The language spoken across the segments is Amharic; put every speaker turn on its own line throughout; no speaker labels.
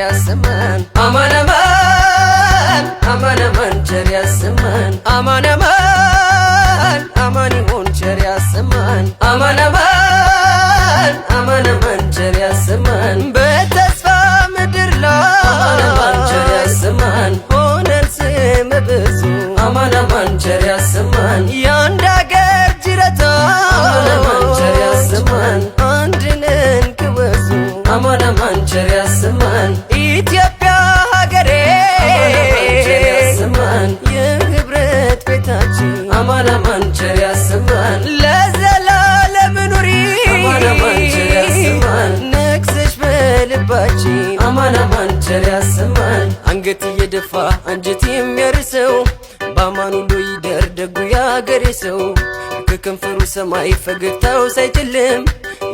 ያሰማን አማን አማን አማን አማን ቸር ያሰማን አማን አማን አማን ይሁን ቸር ያሰማን አማን አማን አማን አማን ቸር ያሰማን በተስፋ ምድር ላይ አማን አማን ቸር ያሰማን ሆነን ስም ብዙ አማን አማን ቸር ያሰማን ያንድ አገር ጅረታ አማን አማን ቸር ያሰማን አንድነን ክበዙ አማን አማን ቸር ያሰማን ኢትዮጵያ ሀገሬ ቸር ያሰማን የህብረት ቤታችን አማን አማን ቸር ያሰማን ለዘላለም ኑሪ አማን አማን ቸር ያሰማን ነግሰሽ በልባችን አማን አማን ቸር ያሰማን አንገት እየደፋ አንጀት የሚያርሰው በአማን ሁሉ ይደር ደጉ ያገሬ ሰው ከከንፈሩ ሰማይ ፈገግታው ሳይጨልም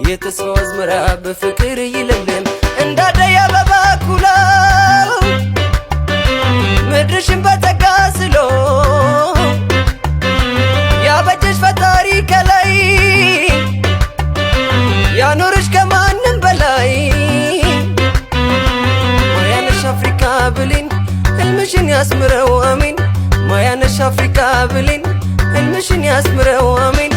የተስፋው አዝመራ በፍቅር ይለምልም እንዳደይ አበባ ኩላው ምድርሽን በጸጋ ስሎ ያበጀሽ ፈጣሪ ከላይ ያኖርሽ ከማንም በላይ ማያነሽ አፍሪካ ብሌን ህልምሽን ያስምረው አሜን ማያነሽ አፍሪካ ብሌን ህልምሽን ያስምረው አሜን